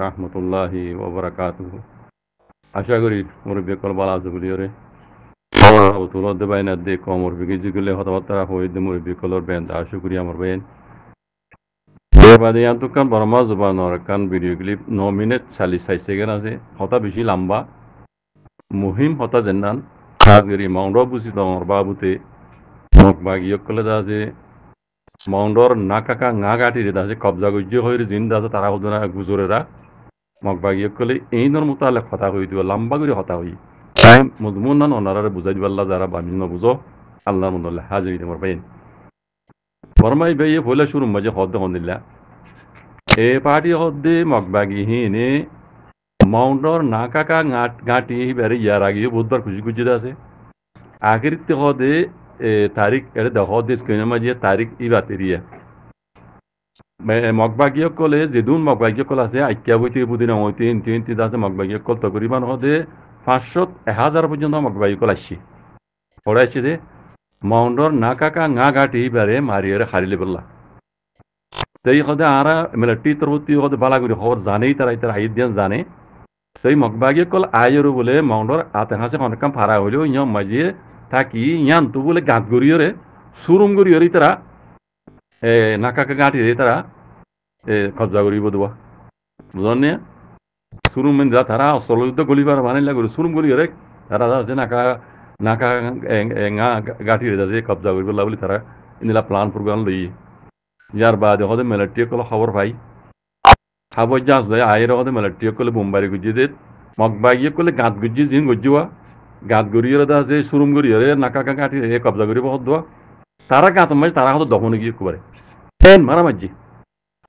রহমতুল্লাহি ওয়া বারাকাতুহু। আশা করি মুরব্বী কল বালা আছে বলি ওরে তুলো দে বাইনা দে কমর বিগে জিগুলে হতাবার্তা হয়ে দে মুরব্বী কলর বেন আশা করি আমার বেন বাদে তুকান বর্মা জবানোর কান ভিডিও ক্লিপ 9 মিনিট 46 সেকেন্ড আছে হতা বেশি লম্বা মুহিম হতা জেন্নান খাস করি মাউন্ড বুঝি তোমার বাবুতে মোক বাগিয়ে কলে আছে মাউন্ডর না কাকা না গাঠি রে আছে কবজা গুজ্জ হয়ে জিন্দা আছে তারা হতো না গুজরেরা মগ বাগিয়ে কলে এই নর মোতালে কথা হই দিব লম্বা করে কথা হই টাইম মজমুন না ওনারা বুঝাই দিব আল্লাহ যারা বামিন বুঝো আল্লাহর মন্দলে হাজির তোমার বাইন বরমাই বে হলে শুরু মাঝে হদ্দ হন্দিল্লা এ পার্টি হদ্দে মগ বাগি হিনে মাউন্ডর না কাকা গাঁটি বেড়ে ইয়ার আগে বুধবার খুশি খুশি আছে আখিরিতে হদে তারিখ এটা দেখ হদে স্ক্রিনের মাঝে তারিখ ই বাতেরিয়া মগবাগীয় কলে যেদুন মগবাগীয় কল আছে আইকিয়া বইতে বুদিন তিন আছে মগবাগীয় কল তকরিবান হদে 500-1000 পর্যন্ত মগবাগী কল আসছি পড়ে আসছে দে মাউন্ডর না কাকা না গাঁটি বেড়ে মারিয়ারে হারিলে বললা সেই হদে আরা মিলিটারি তরফতি হদে বালা করে খবর জানেই তারা তার আইদ দিন জানে সেই মগবাগীয় কল আয়রু বলে মাউন্ডর আতে হাসে অনেক ফারা হইলেও ইয় মাঝিয়ে থাকি ইয়ান তো বলে গাঁত গড়িয়রে সুরুম গড়িয়রে তারা না কাকা গাঁটি রে তারা কবজা করিব দেওয়া বুঝলেন সুরুম যা তারা অস্ত্র গলিবার বানাইলা করে সুরুম গড়িয়রে তারা আছে নাকা নাকা গাঁটি রে যাচ্ছে কবজা করিব বলে তারা ইনিলা প্লান প্রোগ্রাম লই ইয়ার বাদে হদে মিলিটারি কল খবর পাই খাবর জাহাজ দেয় আয়ের হদে মিলিটারি কলে বোম্বারি গুজি দে মগবাগিয়ে কলে গাঁত গুজি জিন গজ্জুয়া গাঁত গড়িয়ে আছে সুরুম গড়িয়ে নাকা গাঁটি রে কবজা করিব হদুয়া তারা গাঁত মাঝে তারা হতো দখনে গিয়ে কুবারে এন মারা মাঝি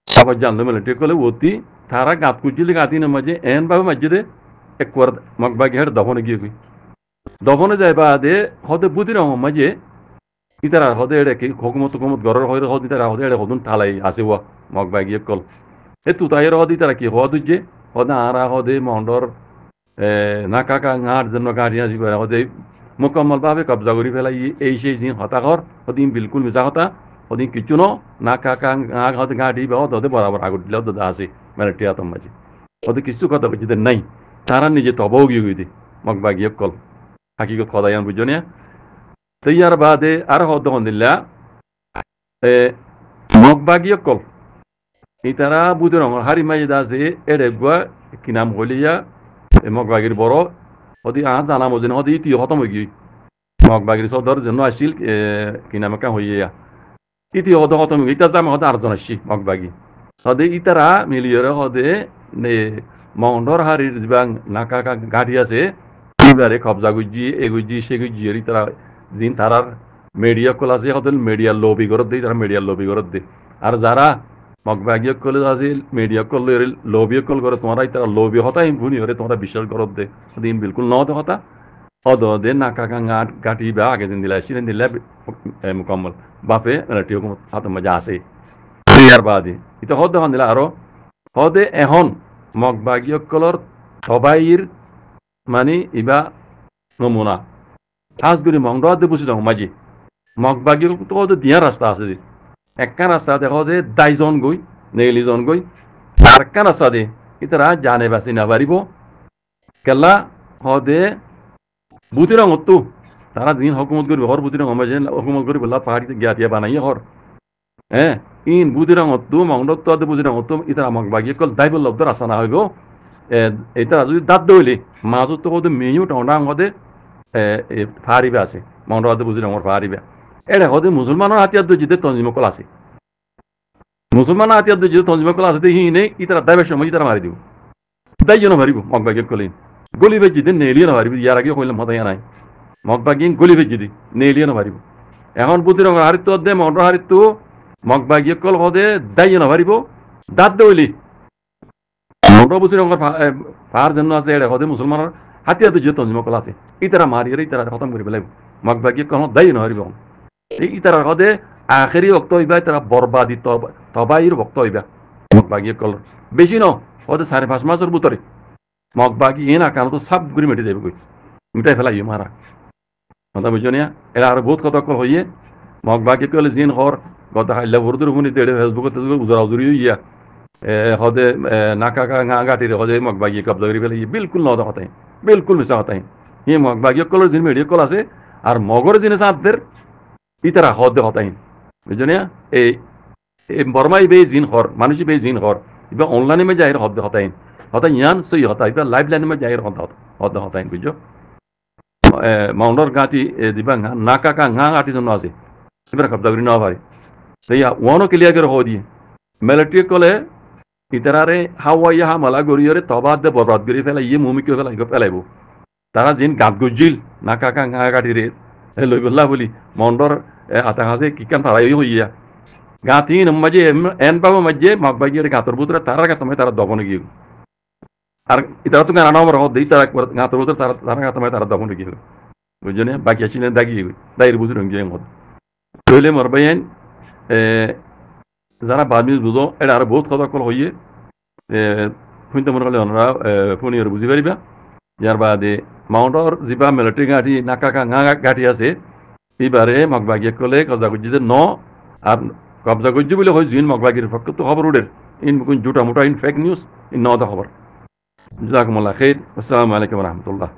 খাবার জানলো মিলিটারি কলে অতি তারা গাঁত কুচিলে গাঁতি না মাঝে এন ভাবে মাঝে দে একবার মগবাগি হেঁটে দখনে গিয়ে কুই দখনে যায় বাদে হদে বুদ্ধি রঙ মাঝে ইতারা হদে এড়ে কি হকুমত ঘরের হয়ে হদ ইতারা হদে এড়ে হদুন ঠালাই আসে ওয়া মগবাগি কল এ তুতাইয়ের হদ ইতারা কি হদ যে হদে আরা হদে মন্ডর না কাকা গাঁর জন্য গাড়ি আসবে হদে মোকাম্মল ভাবে কবজা করি ফেলাই এই সেই জিন হতাকর হদিন বিলকুল মিশা হতা হদিন কিছু না কাকা গাঁ হতে গাঁটি বা হদে বরাবর আগর দিলে হদে আছে মানে টিয়াতম মাঝে হদে কিছু কথা বুঝি নাই তারা নিজে তবও গিয়ে গিয়ে দি মগবাগি কল হাকিগত খদায়ান বুঝো নিয়া তৈয়ার বাদে আর হদ দিল্লা মগবাগি কল এই তারা বুধ রঙর হারি মাঝে আছে এড়ে গুয়া কি নাম হলিয়া মগবাগির বড় হদি জানা মজে হদি ইতি হতম হয়ে গিয়ে মগবাগির সদর জন্য আসছিল কি নাম কা হইয়া ইতি হদ হতম হয়ে ইতা জামা হদে আরজন আসছি মগবাগি হদে ইতারা মিলিয়ে হদে মাউন্ডর হারির যিবাং নাকা গাড়ি আছে এবারে কবজা গুজি এগুজি সে গুজি তারা দিন তারার মিডিয়া কল আছে হতেন মিডিয়া লবি করত দেই তারা মিডিয়া লবি করত দে আর যারা মগবাগীয় কলে আছে মিডিয়া কল লবি কল করে তোমরা তারা লবি হতা ভুনি হরে তোমরা বিশ্বাস করত দে দিন বিলকুল ন হতা হদ দে নাকা গাঁটি বা আগে দিন দিলা সিলেন দিলা মুকম্মল বাপে মিলিটারি হুকুমত হাতে মজা আছে ইয়ার বাদে এটা হদ হন দিলা আরো হদে এখন মগবাগীয় কলর সবাইর মানে ইবা নমুনা খাস করে মংডাতে বসে যাও মাঝে মগবাগী তো দিয়া রাস্তা আছে একটা রাস্তা দেখো যে 10 জন গই 9 জন গই আর একটা রাস্তা দে ইতারা জানে বাসি না পারিব কেলা হদে বুতি রঙ তো তারা দিন হুকুমত করবে হর বুতি রঙ মাঝে হুকুমত করবে লা পাহাড়িতে গিয়া বানাই হর হ্যাঁ ইন বুতি রঙ তো মংডত তো বুতি রঙ তো ইতারা মগবাগী কল দাইবল লব্দ রাস্তা না হইব এটা যদি দাঁত দইলে মাজত তো হদে মেয়ু টন্ডা হদে ফারিবে আছে মন্ড হদে বুঝি আমার ফারিবে এটা হদে মুসলমানের হাতিয়ার দইতে তঞ্জিমকল আছে মুসলমানের হাতিয়ার দইতে তঞ্জিমকল আছে দেখি নেই ইতারা দাইবের সময় ইতারা মারি দিব দাই জন মারিব মগবাগী কলে গলি ভেজি দিন নেলিয়ে না মারিব ইয়ার আগে কইলাম হতাই নাই মগবাগী গলি ভেজি দি নেলিয়ে না মারিব এখন বুদ্ধি রঙের হারিত্ব দে মন্ড হারিত্ব মগবাগী কল হদে দাই জন মারিব দাঁত দইলি মন্ড বুঝি রঙের পাহাড় জন্য আছে এটা হদে মুসলমানের হাতিয়ার দইতে তঞ্জিমকল আছে ইতারা মারিয়ে ইতারা খতম করে পেলাইব মগবাগী কল দাই না মারিব ইতারা হদে আখেরি বক্ত হইবা তারা বরবাদি তবাইর বক্ত হইবা মগবাগী কল বেশি ন হতে 5.5 মাসের ভিতরে মগবাগী এন আকার তো সব ঘুরি মেটে যাবে কই মিটাই ফেলাই মারা কথা বুঝো নিয়া এরা আর বহুত কথা কল হইয়ে মগবাগী কল জিন হর কথা হাইলা বরদুর হুনি দেড়ে ফেসবুক গুজরা উজুরি ইয়া হদে নাকাকা ngা গাটিরে হদে মগ বাগি কবজা করি ফেলে বিলকুল নদ হতাই বিলকুল মিশা হতাই হি মগ বাগি কলর জিন মেডিও কল আছে আর মগর জিনিস আপদের ইতারা হদে হতাই বুঝছো এই বর্মাই বে জিন হর মানুষই বে জিন হর ইবা অনলাইনে মে যাই হদে হতাই হতাই ইয়ান সই হতাই ইবা লাইভ লাইনে মে যাই হদে হতাই বুঝছো মাউন্ডর গাঁটি দিবা নাকাকা ngা গাটি জন্য আছে এবার কবজা করি না পারে সেইয়া ওয়ানো ক্লিয়ার করে হো দিয়ে মিলিটারি কলে ইতারারে হাওয়া ইহা মালা গরিয়রে তবাদ দে বরবাদ করি ফেলা ইয়ে মুমিকে ফেলা ইগো ফেলাইব তারা জিন গাত গুজিল নাকাকা ngা গাটি রে লই বল্লা বলি মাউন্ডর আতা হাসে কিকান তারাই হইয়া গাঁতি মাঝে এন পাবো মাঝে মগ বাগিয়ে গাঁতর বুতরা তারা গাতমে তারা দবনে গিয়ে আর ইতারা তো গানা নম্বর হদ তারা গাঁতর বুতরা তারা গাতমে তারা দবনে গিয়ে বুঝছো বাকি আসিলেন দাগি দাইর বুঝে রঙিয়ে মত তৈলে মরবাইন যারা বার্মিজ বুঝো এটা আর বহুত কথা কল হইয়ে শুনতে মনে করলে ওনারা ফোন বুঝি পারিবা ইয়ার বাদে মাউন্টর যা মিলিটারি গাঁঠি নাকাকা ngা গাঁঠি আছে এইবারে মগবাগিয়ে কলে কবজা করছি যে ন আর কবজা করছি বলে হয় জিন মগবাগির পক্ষ তো খবর উঠে ইন জুটা মোটা ইন ফেক নিউজ ইন ন খবর জাজাকুমুল্লাহ খাইর আসসালামু আলাইকুম রহমতুল্লাহ